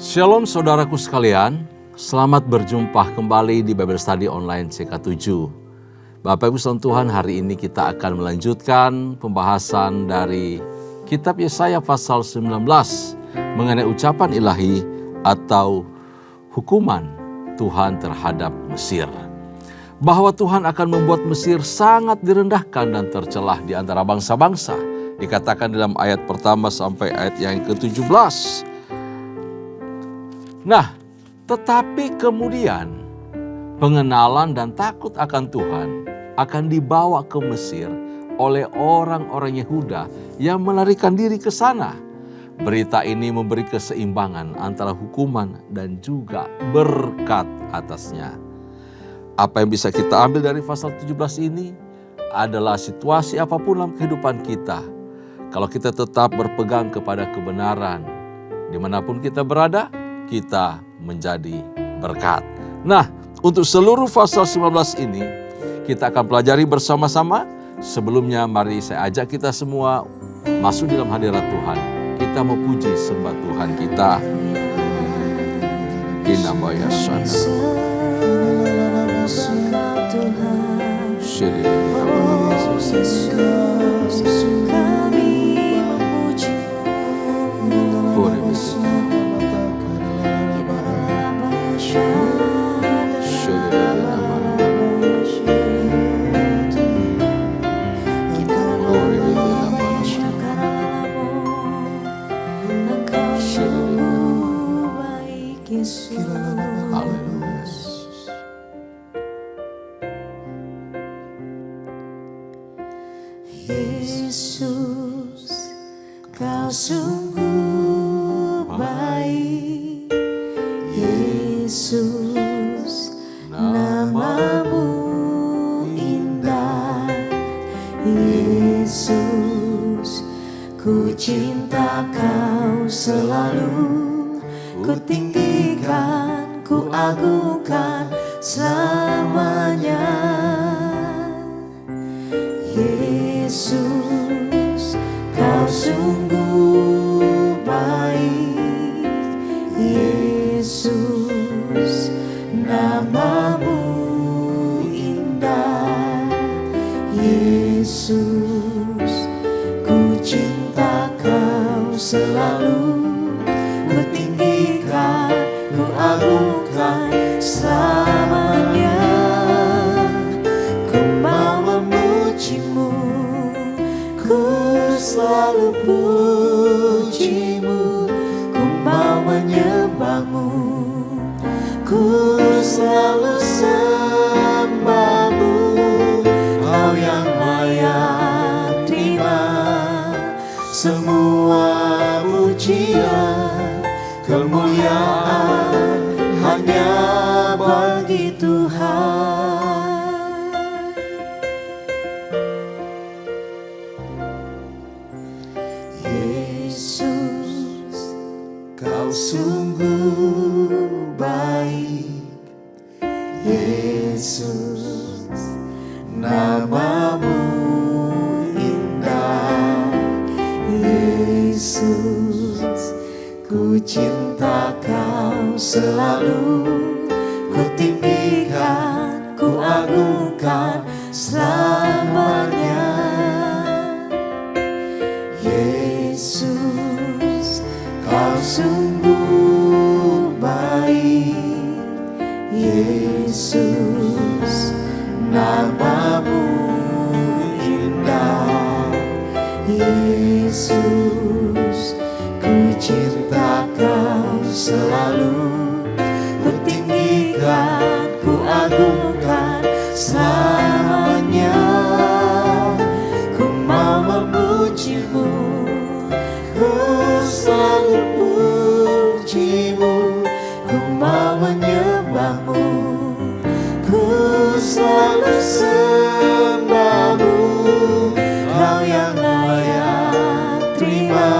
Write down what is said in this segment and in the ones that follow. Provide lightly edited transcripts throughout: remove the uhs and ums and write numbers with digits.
Shalom saudaraku sekalian, selamat berjumpa kembali di Bible Study Online CK7. Bapak Ibu saudara Tuhan, hari ini kita akan melanjutkan pembahasan dari Kitab Yesaya pasal 19 mengenai ucapan ilahi atau hukuman Tuhan terhadap Mesir. Bahwa Tuhan akan membuat Mesir sangat direndahkan dan tercelah di antara bangsa-bangsa. Dikatakan dalam ayat pertama sampai ayat yang ke-17. Nah, tetapi kemudian pengenalan dan takut akan Tuhan akan dibawa ke Mesir oleh orang-orang Yehuda yang melarikan diri ke sana. Berita ini memberi keseimbangan antara hukuman dan juga berkat atasnya. Apa yang bisa kita ambil dari pasal 17 ini adalah situasi apapun dalam kehidupan kita. Kalau kita tetap berpegang kepada kebenaran, dimanapun kita berada, kita menjadi berkat. Nah, untuk seluruh pasal 19 ini kita akan pelajari bersama-sama. Sebelumnya mari saya ajak kita semua masuk dalam hadirat Tuhan. Kita mau puji sembah Tuhan kita. Inamaya sana. Yesus, kau sungguh baik. Yesus, namamu indah. Yesus, ku cinta kau selalu. Ku tinggikan, ku agungkan selamanya. Yesus, kau sungguh baik. Yesus, namamu indah. Yesus, ku cinta kau selalu. Ku tinggikan, ku agungkan selamanya. Ku mau memujimu, ku selalu pujimu. Ku mau menyembahmu, ku selalu sembahmu. Kau yang layak terima semua pujian, kemuliaan hanya bagi Tuhan. Yesus, kau sungguh baik. Yesus, namamu indah. Yesus, ku cinta kau selalu. Ku tinggikan, ku agungkan selamanya. Yesus, kau sungguh baik. Yesus, namamu indah. Yesus, ku cinta kau selalu. Ku tinggikan, ku agungkan selamanya. Ku mau memujimu, ku selalu pujimu. Ku mau menyembahmu, ku selalu sembahmu. Kau yang layak terima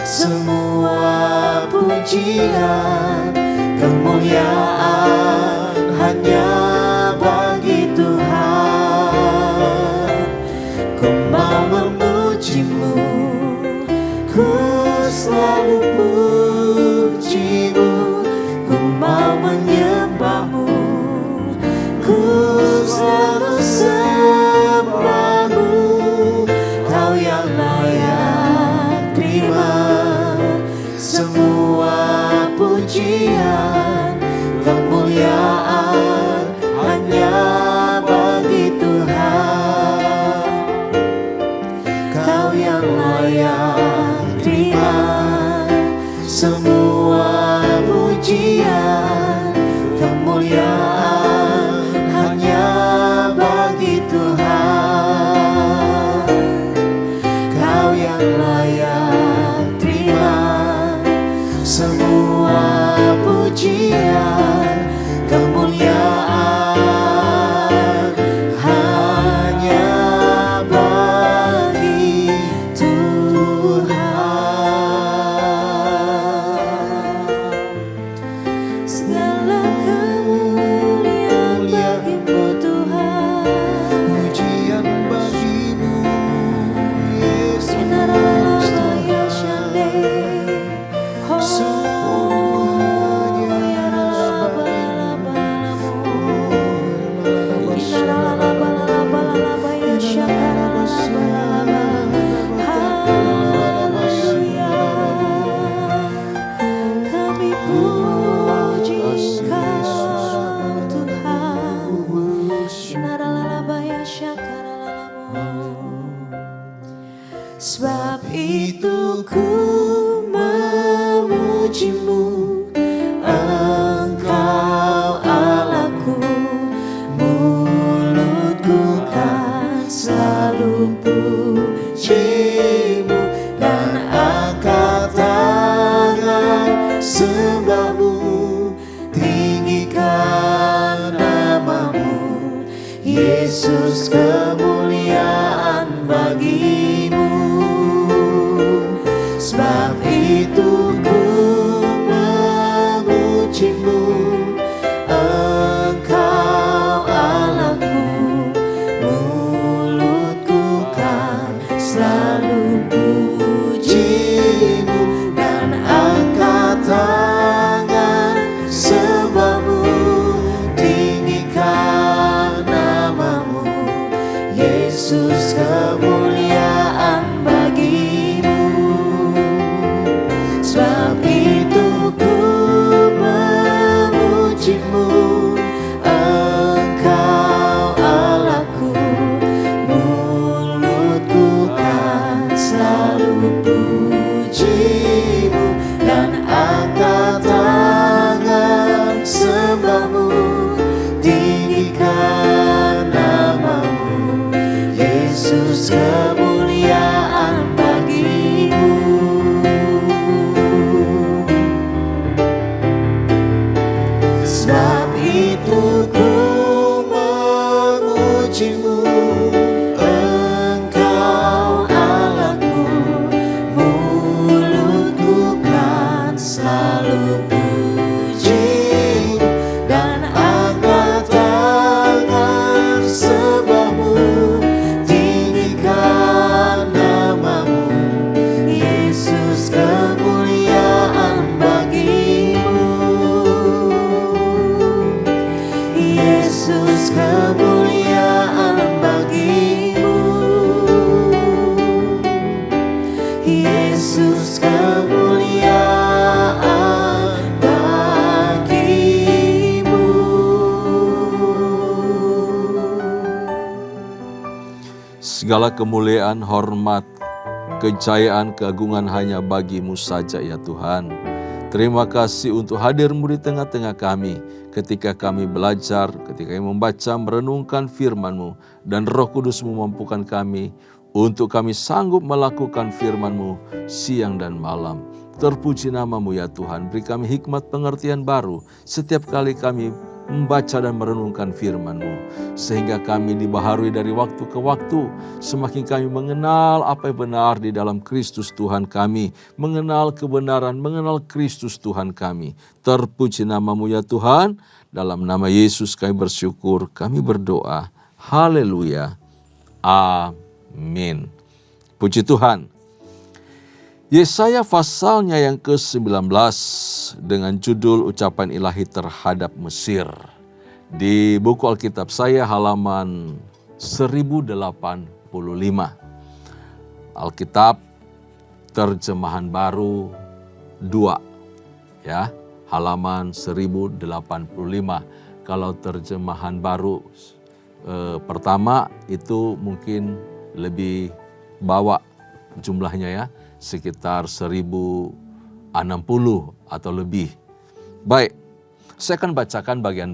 semua pujian, kemuliaan hanya bagi Tuhan. Ku mau memujimu, ku selalu puji. pujian, kemuliaan hanya bagi Tuhan. Kau yang layak terima semua pujian, kemuliaan hanya bagi Tuhan. Kau yang layak terima semua pujian, kemuliaan hanya bagi Tuhan. Segala kemuliaan bagimu Tuhan, pujian bagimu Yesus. Kami puji Engkau Tuhan. Sebab itu ku memujimu, Engkau Allahku, mulutku kan selalu pujimu, dan angkat tangan sembahmu, tinggikan namamu, Yesus, kemuliaan bagimu. Sebab itu ku memujimu, Engkau Allahku, mulutku kan selalu pujimu, dan angkat tangan sembahmu, tinggikan namamu, Yesus, kemuliaan bagimu. Sebab itu ku memujimu, Engkau Allahku, mulutku kan selalu pujimu, dan angkat tangan sembahmu, tinggikan namamu, Yesus, kemuliaan bagimu. Sebab itu ku memujimu, Engkau Allahku, mulutku kan selalu pujimu, dan angkat tangan sembahmu, tinggikan namamu, Yesus, kemuliaan bagimu. Yesus, kemuliaan bagimu. Yesus, kemuliaan bagimu. Segala kemuliaan, hormat, kejayaan, keagungan hanya bagimu saja ya Tuhan. Terima kasih untuk hadir-Mu di tengah-tengah kami, ketika kami belajar, ketika kami membaca, merenungkan firman-Mu, dan Roh Kudus memampukan kami untuk kami sanggup melakukan firman-Mu siang dan malam. Terpuji nama-Mu ya Tuhan, beri kami hikmat pengertian baru setiap kali kami membaca dan merenungkan firman-Mu, sehingga kami dibaharui dari waktu ke waktu, semakin kami mengenal apa yang benar di dalam Kristus Tuhan kami, mengenal kebenaran, mengenal Kristus Tuhan kami. Terpuji nama-Mu ya Tuhan, dalam nama Yesus kami bersyukur, kami berdoa. Haleluya. Amin. Puji Tuhan. Yesaya pasalnya yang ke-19 dengan judul ucapan ilahi terhadap Mesir. Di buku Alkitab saya halaman 1085. Alkitab terjemahan baru 2. Ya, halaman 1085. Kalau terjemahan baru pertama itu mungkin lebih bawa jumlahnya ya, sekitar 1060 atau lebih. Baik, saya akan bacakan bagian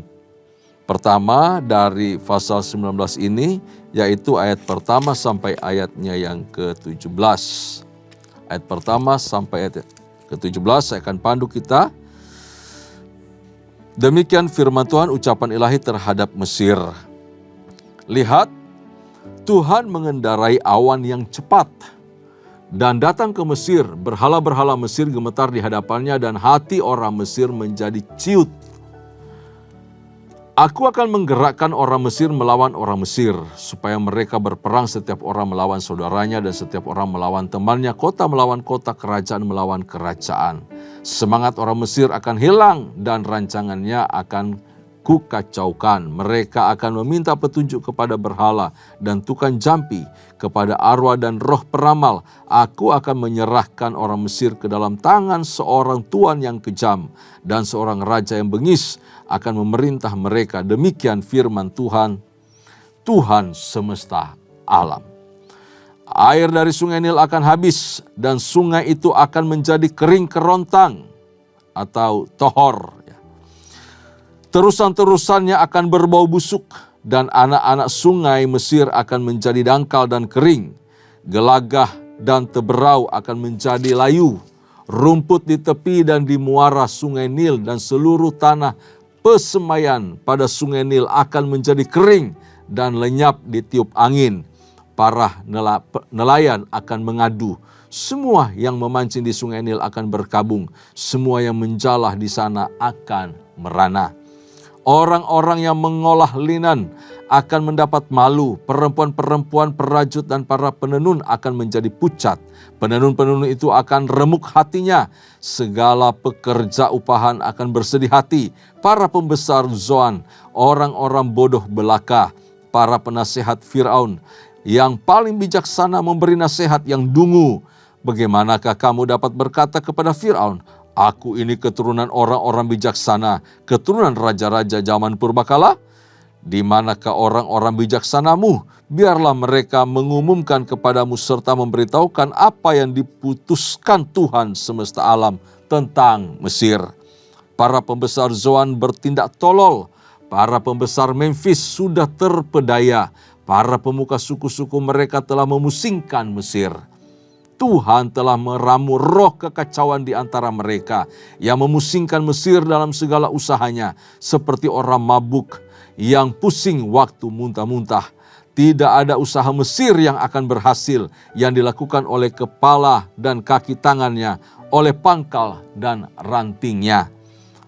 pertama dari pasal 19 ini, yaitu ayat pertama sampai ayatnya yang ke-17. Ayat pertama sampai ayat ke-17 saya akan pandu kita. Demikian firman Tuhan, ucapan ilahi terhadap Mesir. Lihat, Tuhan mengendarai awan yang cepat dan datang ke Mesir. Berhala-berhala Mesir gemetar di hadapannya dan hati orang Mesir menjadi ciut. Aku akan menggerakkan orang Mesir melawan orang Mesir, supaya mereka berperang, setiap orang melawan saudaranya dan setiap orang melawan temannya, kota melawan kota, kerajaan melawan kerajaan. Semangat orang Mesir akan hilang dan rancangannya akan kukacaukan. Mereka akan meminta petunjuk kepada berhala dan tukang jampi, kepada arwah dan roh peramal. Aku akan menyerahkan orang Mesir ke dalam tangan seorang tuan yang kejam dan seorang raja yang bengis akan memerintah mereka. Demikian firman Tuhan, Tuhan semesta alam. Air dari sungai Nil akan habis dan sungai itu akan menjadi kering kerontang atau tohor. Terusan-terusannya akan berbau busuk dan anak-anak sungai Mesir akan menjadi dangkal dan kering. Gelagah dan teberau akan menjadi layu. Rumput di tepi dan di muara sungai Nil dan seluruh tanah pesemaian pada sungai Nil akan menjadi kering dan lenyap ditiup angin. Para nelayan akan mengadu. Semua yang memancing di sungai Nil akan berkabung. Semua yang menjalah di sana akan merana. Orang-orang yang mengolah linen akan mendapat malu. Perempuan-perempuan perajut dan para penenun akan menjadi pucat. Penenun-penenun itu akan remuk hatinya. Segala pekerja upahan akan bersedih hati. Para pembesar Zoan, orang-orang bodoh belaka, para penasehat Firaun, yang paling bijaksana memberi nasihat yang dungu. Bagaimanakah kamu dapat berkata kepada Firaun, aku ini keturunan orang-orang bijaksana, keturunan raja-raja zaman purbakala? Di manakah orang-orang bijaksanamu? Biarlah mereka mengumumkan kepadamu serta memberitahukan apa yang diputuskan Tuhan semesta alam tentang Mesir. Para pembesar Zoan bertindak tolol, para pembesar Memphis sudah terpedaya, para pemuka suku-suku mereka telah memusingkan Mesir. Tuhan telah meramu roh kekacauan di antara mereka, yang memusingkan Mesir dalam segala usahanya, seperti orang mabuk yang pusing waktu muntah-muntah. Tidak ada usaha Mesir yang akan berhasil, yang dilakukan oleh kepala dan kaki tangannya, oleh pangkal dan rantingnya.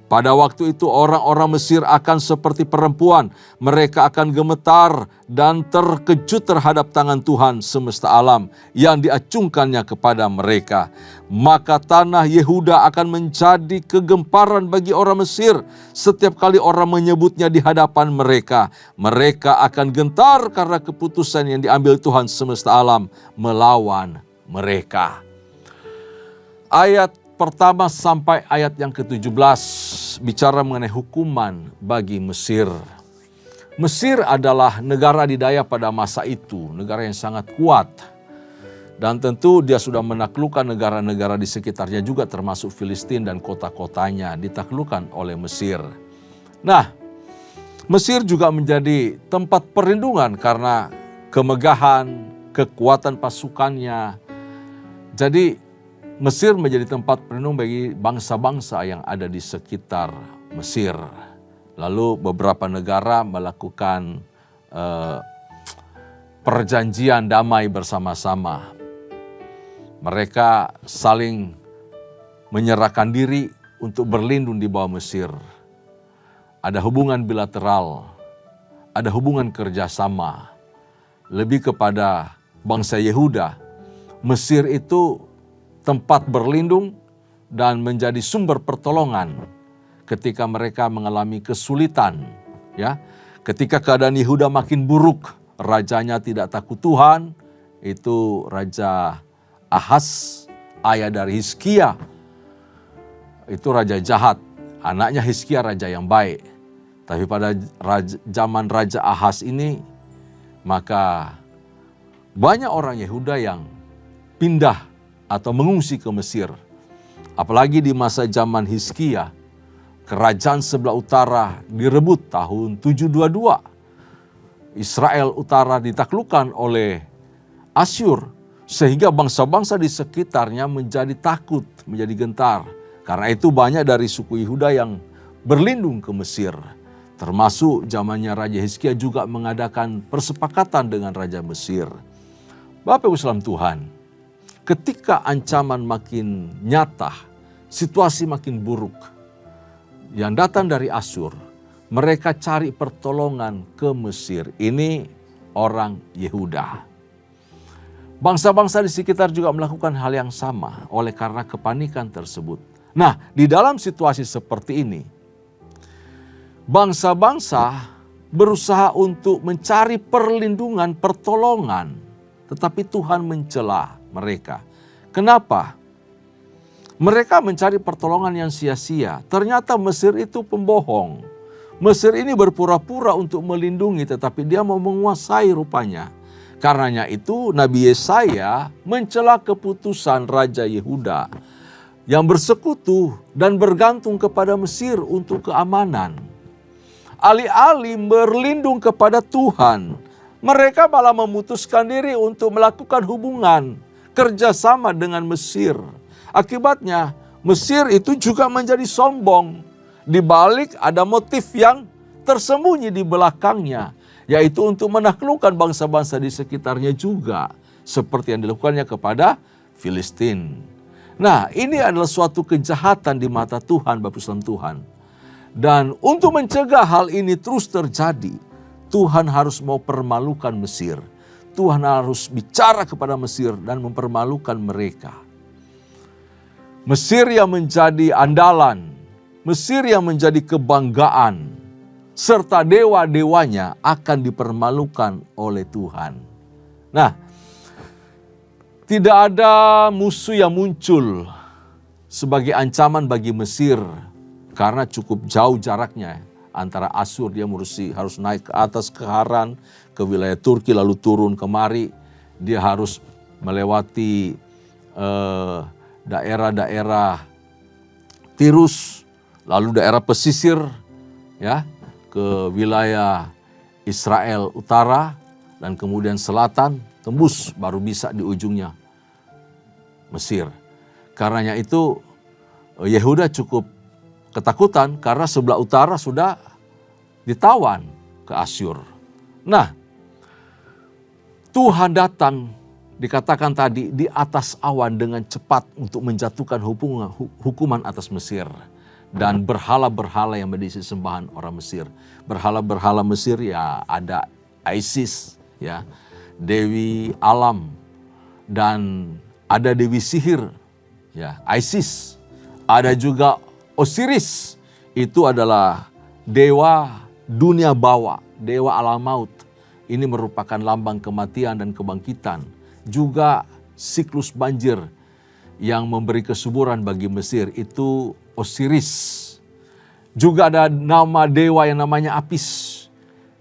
Pada waktu itu orang-orang Mesir akan seperti perempuan. Mereka akan gemetar dan terkejut terhadap tangan Tuhan semesta alam yang diacungkannya kepada mereka. Maka tanah Yehuda akan menjadi kegemparan bagi orang Mesir. Setiap kali orang menyebutnya di hadapan mereka, mereka akan gentar karena keputusan yang diambil Tuhan semesta alam melawan mereka. Ayat pertama sampai ayat yang ke-17 bicara mengenai hukuman bagi Mesir. Mesir adalah negara adidaya pada masa itu, negara yang sangat kuat. Dan tentu dia sudah menaklukkan negara-negara di sekitarnya juga, termasuk Filistin dan kota-kotanya ditaklukkan oleh Mesir. Nah, Mesir juga menjadi tempat perlindungan karena kemegahan, kekuatan pasukannya. Jadi Mesir menjadi tempat perlindung bagi bangsa-bangsa yang ada di sekitar Mesir. Lalu beberapa negara melakukan perjanjian damai bersama-sama. Mereka saling menyerahkan diri untuk berlindung di bawah Mesir. Ada hubungan bilateral, ada hubungan kerjasama. Lebih kepada bangsa Yehuda, Mesir itu tempat berlindung dan menjadi sumber pertolongan ketika mereka mengalami kesulitan. Ya, ketika keadaan Yehuda makin buruk, rajanya tidak takut Tuhan, itu Raja Ahaz, ayah dari Hizkia, itu raja jahat. anaknya Hizkia raja yang baik. Tapi pada zaman Raja Ahaz ini, maka banyak orang Yehuda yang pindah atau mengungsi ke Mesir. Apalagi di masa zaman Hizkia, kerajaan sebelah utara direbut tahun 722. Israel utara ditaklukkan oleh Asyur, sehingga bangsa-bangsa di sekitarnya menjadi takut, menjadi gentar. Karena itu banyak dari suku Yehuda yang berlindung ke Mesir. Termasuk zamannya Raja Hizkia juga mengadakan persepakatan dengan Raja Mesir. Bapak Ibu saudara Tuhan, ketika ancaman makin nyata, situasi makin buruk yang datang dari Asyur, mereka cari pertolongan ke Mesir. Ini orang Yehuda. Bangsa-bangsa di sekitar juga melakukan hal yang sama oleh karena kepanikan tersebut. Nah, di dalam situasi seperti ini, bangsa-bangsa berusaha untuk mencari perlindungan, pertolongan, tetapi Tuhan mencela mereka. Kenapa? Mereka mencari pertolongan yang sia-sia. Ternyata Mesir itu pembohong. Mesir ini berpura-pura untuk melindungi, tetapi dia mau menguasai rupanya. Karenanya itu Nabi Yesaya mencela keputusan Raja Yehuda yang bersekutu dan bergantung kepada Mesir untuk keamanan. Alih-alih berlindung kepada Tuhan, mereka malah memutuskan diri untuk melakukan hubungan kerjasama dengan Mesir. Akibatnya Mesir itu juga menjadi sombong. Di balik ada motif yang tersembunyi di belakangnya, yaitu untuk menaklukkan bangsa-bangsa di sekitarnya juga, seperti yang dilakukannya kepada Filistin. Nah, ini adalah suatu kejahatan di mata Tuhan, Bapak Ibu Tuhan. Dan untuk mencegah hal ini terus terjadi, Tuhan harus mau permalukan Mesir. Tuhan harus bicara kepada Mesir dan mempermalukan mereka. Mesir yang menjadi andalan, Mesir yang menjadi kebanggaan, serta dewa-dewanya akan dipermalukan oleh Tuhan. Nah, tidak ada musuh yang muncul sebagai ancaman bagi Mesir karena cukup jauh jaraknya antara Asyur, dia harus naik ke atas ke Haran, ke wilayah Turki lalu turun kemari. Dia harus melewati daerah-daerah Tirus, lalu daerah pesisir ya, ke wilayah Israel utara dan kemudian selatan, tembus baru bisa di ujungnya Mesir. Karenanya itu Yehuda cukup ketakutan karena sebelah utara sudah ditawan ke Asyur. Nah, Tuhan datang dikatakan tadi di atas awan dengan cepat untuk menjatuhkan hukuman atas Mesir. Dan berhala-berhala yang menjadi sembahan orang Mesir. Berhala-berhala Mesir ya ada Isis, ya, Dewi Alam, dan ada Dewi Sihir, ya, Isis. Ada juga Osiris, itu adalah dewa dunia bawah, dewa alam maut. Ini merupakan lambang kematian dan kebangkitan. Juga siklus banjir yang memberi kesuburan bagi Mesir, itu Osiris. Juga ada nama dewa yang namanya Apis,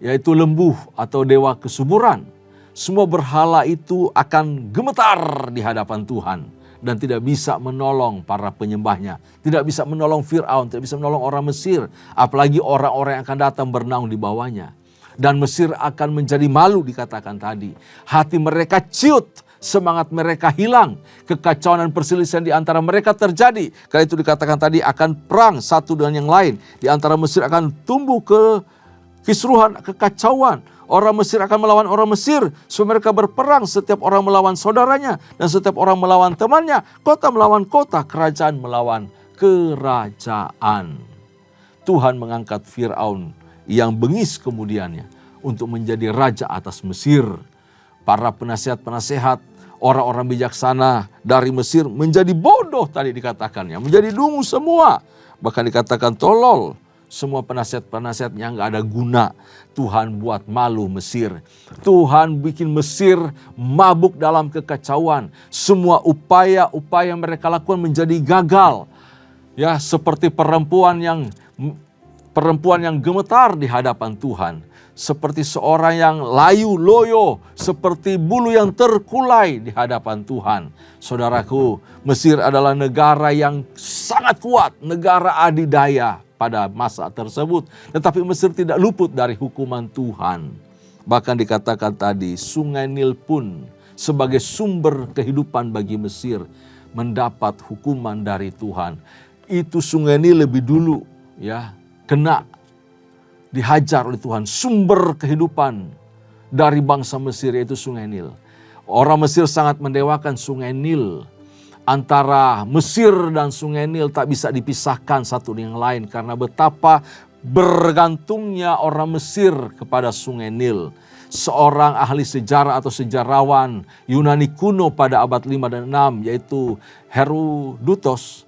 yaitu lembu atau dewa kesuburan. Semua berhala itu akan gemetar di hadapan Tuhan dan tidak bisa menolong para penyembahnya. Tidak bisa menolong Fir'aun, tidak bisa menolong orang Mesir. Apalagi orang-orang yang akan datang bernaung di bawahnya. Dan Mesir akan menjadi malu dikatakan tadi. Hati mereka ciut, semangat mereka hilang. Kekacauan dan perselisihan di antara mereka terjadi. Karena itu dikatakan tadi akan perang satu dengan yang lain. Di antara Mesir akan tumbuh kisruhan, kekacauan. Orang Mesir akan melawan orang Mesir. Supaya mereka berperang, setiap orang melawan saudaranya. Dan setiap orang melawan temannya. Kota melawan kota, kerajaan melawan kerajaan. Tuhan mengangkat Fir'aun yang bengis kemudiannya untuk menjadi raja atas Mesir. Para penasihat-penasihat, orang-orang bijaksana dari Mesir menjadi bodoh tadi dikatakannya. Menjadi dungu semua. Bahkan dikatakan tolol. Semua penasihat-penasihat yang gak ada guna. Tuhan buat malu Mesir. Tuhan bikin Mesir mabuk dalam kekacauan. Semua upaya-upaya mereka lakukan menjadi gagal. Ya, seperti perempuan yang gemetar di hadapan Tuhan, seperti seorang yang layu loyo, seperti bulu yang terkulai di hadapan Tuhan. Saudaraku, Mesir adalah negara yang sangat kuat, negara adidaya pada masa tersebut. Tetapi Mesir tidak luput dari hukuman Tuhan. Bahkan dikatakan tadi, Sungai Nil pun sebagai sumber kehidupan bagi Mesir mendapat hukuman dari Tuhan. Itu Sungai Nil lebih dulu kena dihajar oleh Tuhan. Sumber kehidupan dari bangsa Mesir yaitu Sungai Nil. Orang Mesir sangat mendewakan Sungai Nil. Antara Mesir dan Sungai Nil tak bisa dipisahkan satu dengan lain karena betapa bergantungnya orang Mesir kepada Sungai Nil. Seorang ahli sejarah atau sejarawan Yunani kuno pada abad 5 dan 6 yaitu Herodotus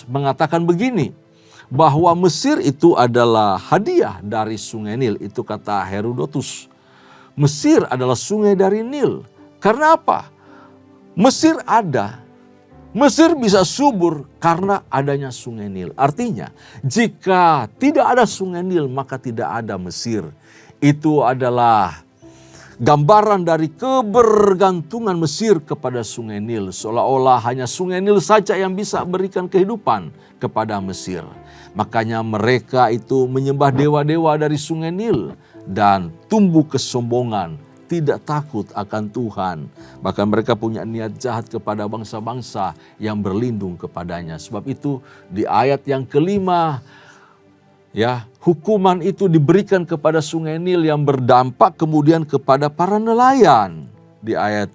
mengatakan begini, bahwa Mesir itu adalah hadiah dari Sungai Nil. Itu kata Herodotus. Mesir adalah sungai dari Nil. Karena apa? Mesir ada. Mesir bisa subur karena adanya Sungai Nil. Artinya, jika tidak ada Sungai Nil, maka tidak ada Mesir. Itu adalah gambaran dari kebergantungan Mesir kepada Sungai Nil. Seolah-olah hanya Sungai Nil saja yang bisa berikan kehidupan kepada Mesir. Makanya mereka itu menyembah dewa-dewa dari Sungai Nil dan tumbuh kesombongan, tidak takut akan Tuhan. Bahkan mereka punya niat jahat kepada bangsa-bangsa yang berlindung kepadanya. Sebab itu di ayat yang kelima, hukuman itu diberikan kepada Sungai Nil yang berdampak kemudian kepada para nelayan. Di ayat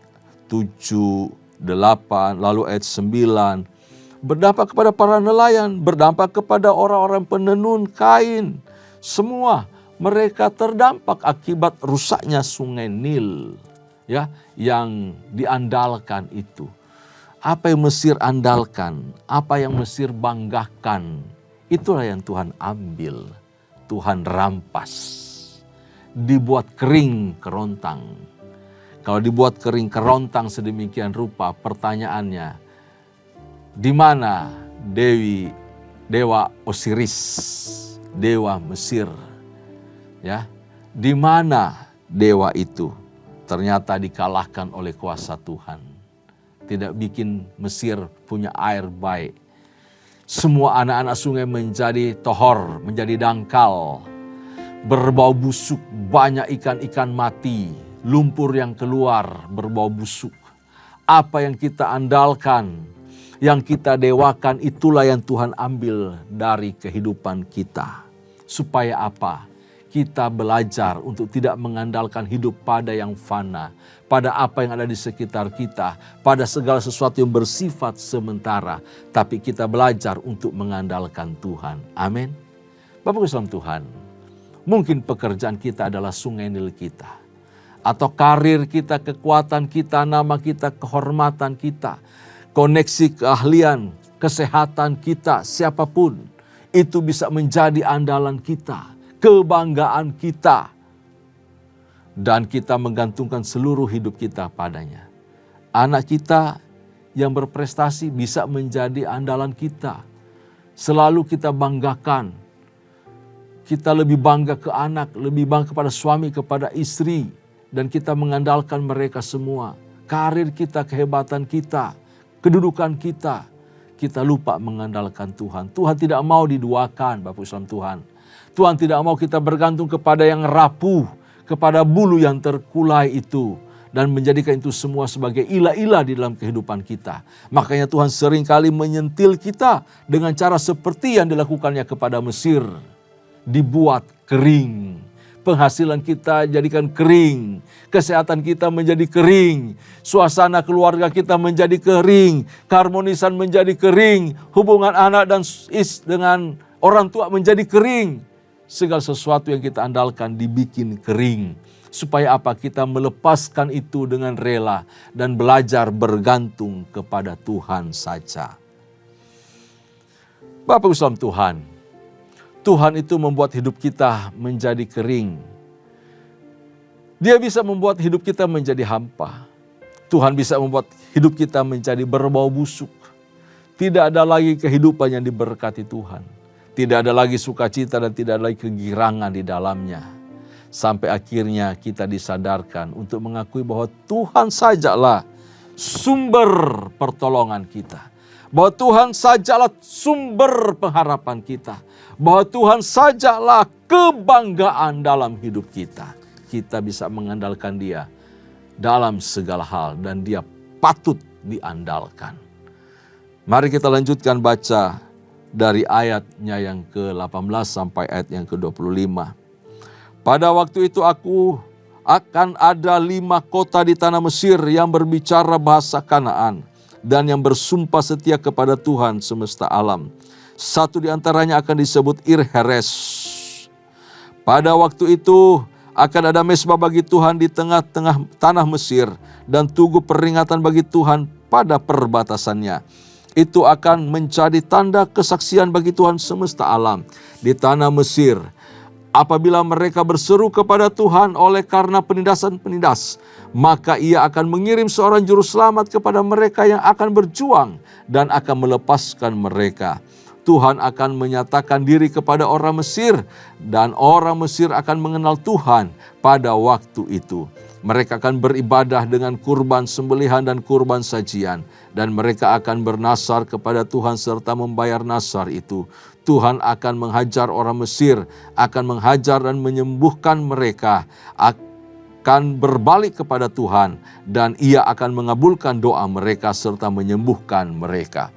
7, 8, lalu ayat 9. Berdampak kepada para nelayan, berdampak kepada orang-orang penenun kain. Semua mereka terdampak akibat rusaknya Sungai Nil yang diandalkan itu. Apa yang Mesir andalkan, apa yang Mesir banggakan, itulah yang Tuhan ambil, Tuhan rampas. Dibuat kering kerontang. Kalau dibuat kering kerontang sedemikian rupa, pertanyaannya, di mana dewa Osiris, dewa Mesir? Di mana dewa itu? Ternyata dikalahkan oleh kuasa Tuhan. Tidak bikin Mesir punya air baik. Semua anak-anak sungai menjadi tohor, menjadi dangkal. Berbau busuk, banyak ikan-ikan mati. Lumpur yang keluar berbau busuk. Apa yang kita andalkan, yang kita dewakan, itulah yang Tuhan ambil dari kehidupan kita. Supaya apa? Kita belajar untuk tidak mengandalkan hidup pada yang fana, pada apa yang ada di sekitar kita, pada segala sesuatu yang bersifat sementara. Tapi kita belajar untuk mengandalkan Tuhan. Amin. Bapak Ibu saudara Tuhan, mungkin pekerjaan kita adalah Sungai Nil kita. Atau karir kita, kekuatan kita, nama kita, kehormatan kita. Koneksi keahlian, kesehatan kita, siapapun. Itu bisa menjadi andalan kita, kebanggaan kita. Dan kita menggantungkan seluruh hidup kita padanya. Anak kita yang berprestasi bisa menjadi andalan kita. Selalu kita banggakan. Kita lebih bangga ke anak, lebih bangga kepada suami, kepada istri. Dan kita mengandalkan mereka semua. Karir kita, kehebatan kita, kedudukan kita. Kita lupa mengandalkan Tuhan. Tuhan tidak mau diduakan, Bapak Ibu Tuhan. Tuhan tidak mau kita bergantung kepada yang rapuh, kepada bulu yang terkulai itu. Dan menjadikan itu semua sebagai ilah-ilah di dalam kehidupan kita. Makanya Tuhan seringkali menyentil kita dengan cara seperti yang dilakukannya kepada Mesir. Dibuat kering. Penghasilan kita jadikan kering. Kesehatan kita menjadi kering. Suasana keluarga kita menjadi kering. Keharmonisan menjadi kering. Hubungan anak dan dengan orang tua menjadi kering. Segala sesuatu yang kita andalkan dibikin kering. Supaya apa? Kita melepaskan itu dengan rela. Dan belajar bergantung kepada Tuhan saja. Bapak Ibu Tuhan. Tuhan itu membuat hidup kita menjadi kering. Dia bisa membuat hidup kita menjadi hampa. Tuhan bisa membuat hidup kita menjadi berbau busuk. Tidak ada lagi kehidupan yang diberkati Tuhan. Tidak ada lagi sukacita dan tidak ada lagi kegirangan di dalamnya. Sampai akhirnya kita disadarkan untuk mengakui bahwa Tuhan sajalah sumber pertolongan kita. Bahwa Tuhan sajalah sumber pengharapan kita. Bahwa Tuhan sajalah kebanggaan dalam hidup kita. Kita bisa mengandalkan Dia dalam segala hal dan Dia patut diandalkan. Mari kita lanjutkan baca dari ayatnya yang ke-18 sampai ayat yang ke-25. Pada waktu itu akan ada 5 kota di tanah Mesir yang berbicara bahasa Kanaan dan yang bersumpah setia kepada Tuhan semesta alam. Satu di antaranya akan disebut Ir-Heres. Pada waktu itu akan ada mezbah bagi Tuhan di tengah-tengah tanah Mesir dan tugu peringatan bagi Tuhan pada perbatasannya. Itu akan menjadi tanda kesaksian bagi Tuhan semesta alam di tanah Mesir. Apabila mereka berseru kepada Tuhan oleh karena penindasan-penindas, maka Ia akan mengirim seorang juru selamat kepada mereka yang akan berjuang dan akan melepaskan mereka. Tuhan akan menyatakan diri kepada orang Mesir dan orang Mesir akan mengenal Tuhan pada waktu itu. Mereka akan beribadah dengan kurban sembelihan dan kurban sajian dan mereka akan bernasar kepada Tuhan serta membayar nasar itu. Tuhan akan menghajar orang Mesir, akan menghajar dan menyembuhkan mereka, akan berbalik kepada Tuhan dan Ia akan mengabulkan doa mereka serta menyembuhkan mereka.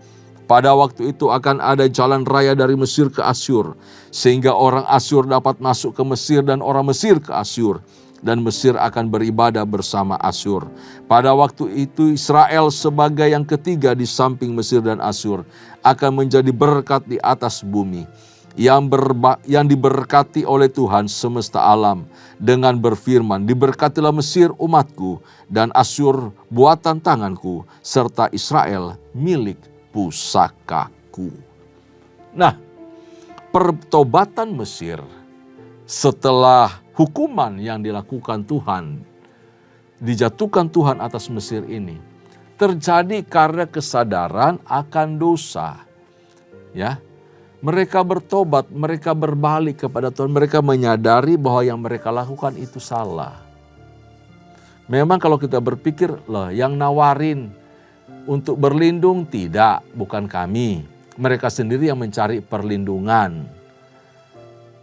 Pada waktu itu akan ada jalan raya dari Mesir ke Asyur, sehingga orang Asyur dapat masuk ke Mesir dan orang Mesir ke Asyur. Dan Mesir akan beribadah bersama Asyur. Pada waktu itu Israel sebagai yang ketiga di samping Mesir dan Asyur akan menjadi berkat di atas bumi. Yang diberkati oleh Tuhan semesta alam dengan berfirman, diberkatilah Mesir umatku dan Asyur buatan tanganku serta Israel milik pusakaku. Nah, pertobatan Mesir setelah hukuman yang dilakukan Tuhan, dijatuhkan Tuhan atas Mesir ini, terjadi karena kesadaran akan dosa. Ya, mereka bertobat, mereka berbalik kepada Tuhan, mereka menyadari bahwa yang mereka lakukan itu salah. Memang kalau kita berpikir, loh yang nawarin untuk berlindung tidak, bukan kami. Mereka sendiri yang mencari perlindungan.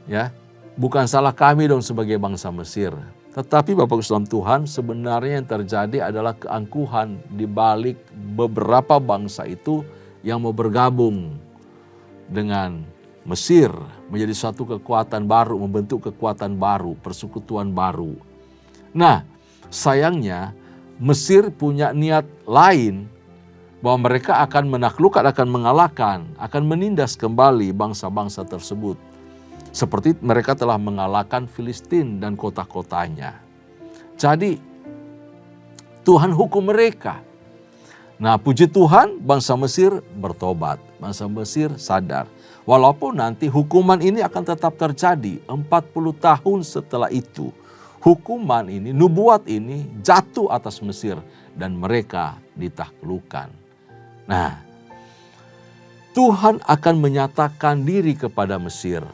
Ya, bukan salah kami dong sebagai bangsa Mesir. Tetapi Bapak Islam Tuhan, sebenarnya yang terjadi adalah keangkuhan di balik beberapa bangsa itu yang mau bergabung dengan Mesir menjadi suatu kekuatan baru, membentuk kekuatan baru, persekutuan baru. Nah, sayangnya Mesir punya niat lain bahwa mereka akan menaklukkan, akan mengalahkan, akan menindas kembali bangsa-bangsa tersebut. Seperti mereka telah mengalahkan Filistin dan kota-kotanya. Jadi Tuhan hukum mereka. Nah, puji Tuhan bangsa Mesir bertobat. Bangsa Mesir sadar. Walaupun nanti hukuman ini akan tetap terjadi 40 tahun setelah itu. Hukuman ini, nubuat ini jatuh atas Mesir dan mereka ditaklukkan. Nah, Tuhan akan menyatakan diri kepada Mesir.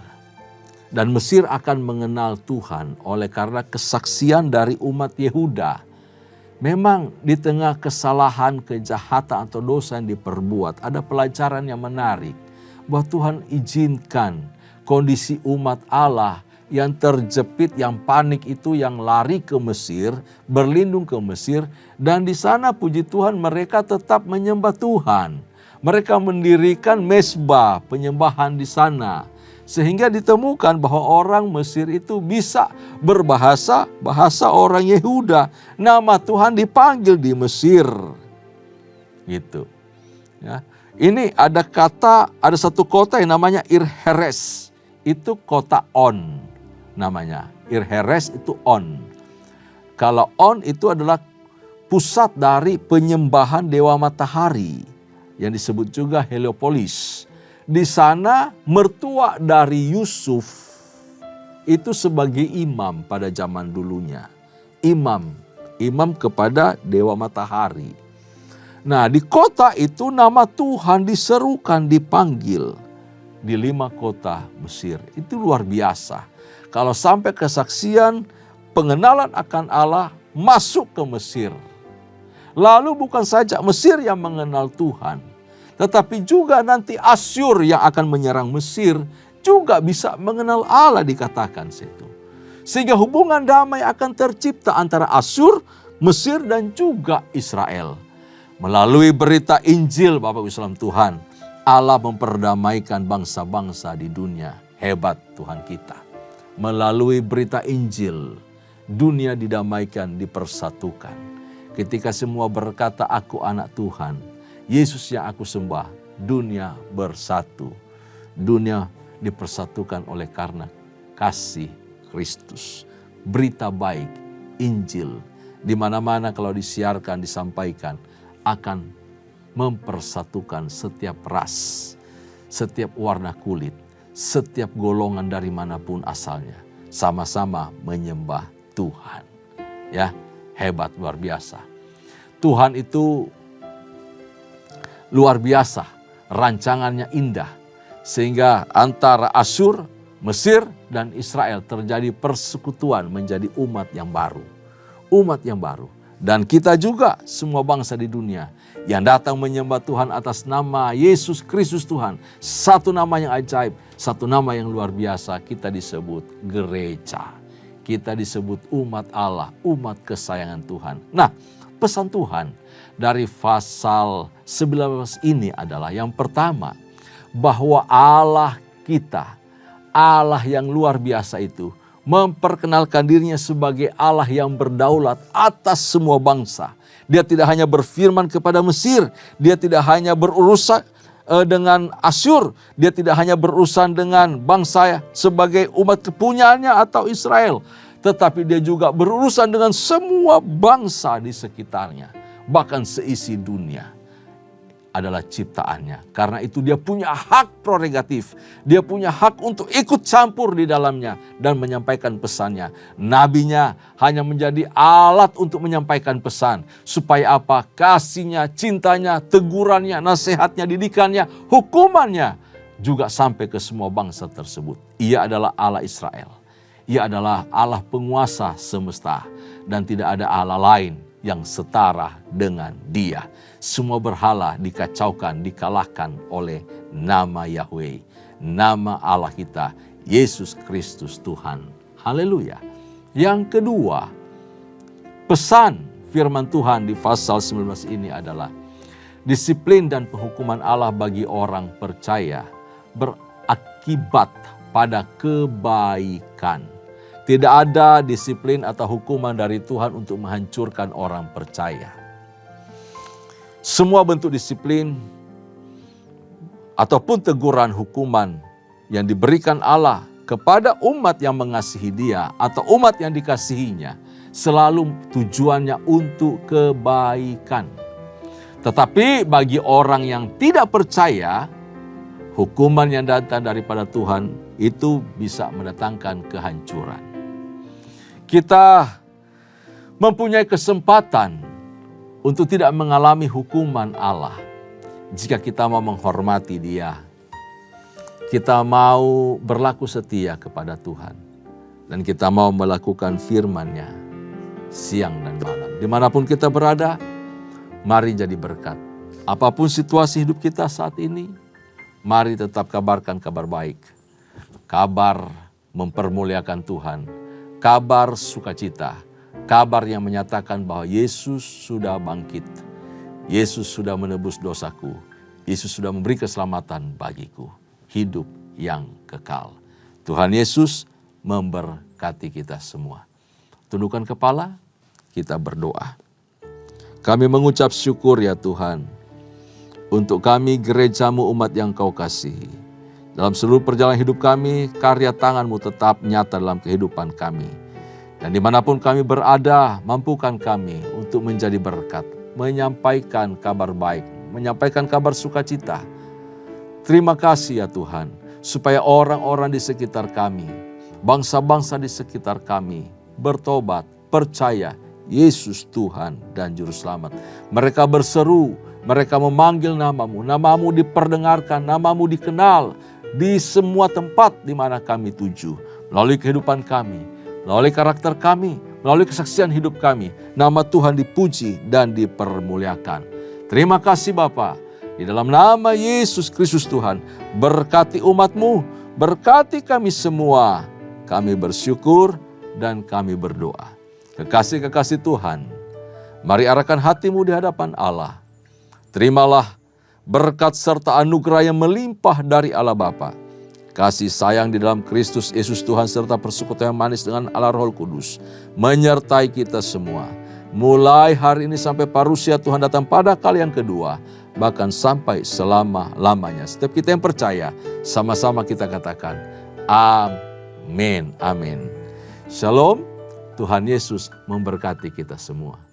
Dan Mesir akan mengenal Tuhan oleh karena kesaksian dari umat Yehuda. Memang di tengah kesalahan, kejahatan atau dosa yang diperbuat, ada pelajaran yang menarik. Bahwa Tuhan izinkan kondisi umat Allah yang terjepit, yang panik itu, yang lari ke Mesir, berlindung ke Mesir. Dan di sana puji Tuhan mereka tetap menyembah Tuhan. Mereka mendirikan mezbah penyembahan di sana. Sehingga ditemukan bahwa orang Mesir itu bisa berbahasa orang Yehuda. Nama Tuhan dipanggil di Mesir. Gitu. Ya. Ini ada satu kota yang namanya Ir-Heres. Itu kota On namanya. Ir-Heres itu On. Kalau On itu adalah pusat dari penyembahan dewa matahari. Yang disebut juga Heliopolis. Di sana mertua dari Yusuf itu sebagai imam pada zaman dulunya. Imam kepada dewa matahari. Nah, di kota itu nama Tuhan diserukan, dipanggil. Di 5 kota Mesir. Itu luar biasa. Kalau sampai kesaksian pengenalan akan Allah masuk ke Mesir. Lalu bukan saja Mesir yang mengenal Tuhan, tetapi juga nanti Asyur yang akan menyerang Mesir juga bisa mengenal Allah, dikatakan situ. Sehingga hubungan damai akan tercipta antara Asyur, Mesir dan juga Israel. Melalui berita Injil Bapak Ibu saudara Tuhan, Allah memperdamaikan bangsa-bangsa di dunia. Hebat Tuhan kita. Melalui berita Injil, dunia didamaikan, dipersatukan. Ketika semua berkata, aku anak Tuhan, Yesus yang aku sembah, dunia bersatu. Dunia dipersatukan oleh karena kasih Kristus. Berita baik, Injil, di mana-mana kalau disiarkan, disampaikan, akan mempersatukan setiap ras, setiap warna kulit, setiap golongan dari manapun asalnya. Sama-sama menyembah Tuhan. Ya. Hebat, luar biasa. Tuhan itu luar biasa, rancangannya indah. Sehingga antara Asyur, Mesir, dan Israel terjadi persekutuan menjadi umat yang baru. Umat yang baru. Dan kita juga semua bangsa di dunia yang datang menyembah Tuhan atas nama Yesus Kristus Tuhan. Satu nama yang ajaib, satu nama yang luar biasa, kita disebut gereja. Kita disebut umat Allah, umat kesayangan Tuhan. Nah, pesan Tuhan dari pasal 19 ini adalah yang pertama, bahwa Allah kita, Allah yang luar biasa itu, memperkenalkan dirinya sebagai Allah yang berdaulat atas semua bangsa. Dia tidak hanya berfirman kepada Mesir, dia tidak hanya berurusan dengan Asyur, dia tidak hanya berurusan dengan bangsa sebagai umat kepunyaannya atau Israel, tetapi dia juga berurusan dengan semua bangsa di sekitarnya, bahkan seisi dunia adalah ciptaannya. Karena itu dia punya hak prerogatif, dia punya hak untuk ikut campur di dalamnya dan menyampaikan pesannya. Nabinya hanya menjadi alat untuk menyampaikan pesan, supaya apa? Kasihnya, cintanya, tegurannya, nasihatnya, didikannya, hukumannya juga sampai ke semua bangsa tersebut. Ia adalah Allah Israel. Ia adalah Allah penguasa semesta dan tidak ada Allah lain yang setara dengan Dia. Semua berhala dikacaukan, dikalahkan oleh nama Yahweh, nama Allah kita, Yesus Kristus Tuhan. Haleluya. Yang kedua, pesan firman Tuhan di pasal 19 ini adalah disiplin dan penghukuman Allah bagi orang percaya berakibat pada kebaikan. Tidak ada disiplin atau hukuman dari Tuhan untuk menghancurkan orang percaya. Semua bentuk disiplin ataupun teguran hukuman yang diberikan Allah kepada umat yang mengasihi Dia atau umat yang dikasihinya selalu tujuannya untuk kebaikan. Tetapi bagi orang yang tidak percaya, hukuman yang datang daripada Tuhan itu bisa mendatangkan kehancuran. Kita mempunyai kesempatan untuk tidak mengalami hukuman Allah jika kita mau menghormati Dia. Kita mau berlaku setia kepada Tuhan dan kita mau melakukan firman-Nya siang dan malam. Dimanapun kita berada, mari jadi berkat. Apapun situasi hidup kita saat ini, mari tetap kabarkan kabar baik. Kabar mempermuliakan Tuhan. Kabar sukacita, kabar yang menyatakan bahwa Yesus sudah bangkit. Yesus sudah menebus dosaku. Yesus sudah memberi keselamatan bagiku. Hidup yang kekal. Tuhan Yesus memberkati kita semua. Tundukkan kepala, kita berdoa. Kami mengucap syukur ya Tuhan, untuk kami gereja-Mu umat yang Kau kasihi. Dalam seluruh perjalanan hidup kami, karya tangan-Mu tetap nyata dalam kehidupan kami. Dan dimanapun kami berada, mampukan kami untuk menjadi berkat, menyampaikan kabar baik, menyampaikan kabar sukacita. Terima kasih ya Tuhan, supaya orang-orang di sekitar kami, bangsa-bangsa di sekitar kami, bertobat, percaya Yesus Tuhan dan Juru Selamat. Mereka berseru mereka memanggil namamu, namamu diperdengarkan, namamu dikenal di semua tempat di mana kami tuju. Melalui kehidupan kami, melalui karakter kami, melalui kesaksian hidup kami, nama Tuhan dipuji dan dipermuliakan. Terima kasih Bapa. Di dalam nama Yesus Kristus Tuhan, berkati umat-Mu, berkati kami semua. Kami bersyukur dan kami berdoa. Kekasih-kekasih Tuhan, mari arahkan hatimu di hadapan Allah. Terimalah berkat serta anugerah yang melimpah dari Allah Bapa, kasih sayang di dalam Kristus Yesus Tuhan serta persekutuan yang manis dengan Allah Roh Kudus menyertai kita semua. Mulai hari ini sampai parusia Tuhan datang pada kali yang kedua, bahkan sampai selama-lamanya. Setiap kita yang percaya, sama-sama kita katakan, amin, amin. Shalom, Tuhan Yesus memberkati kita semua.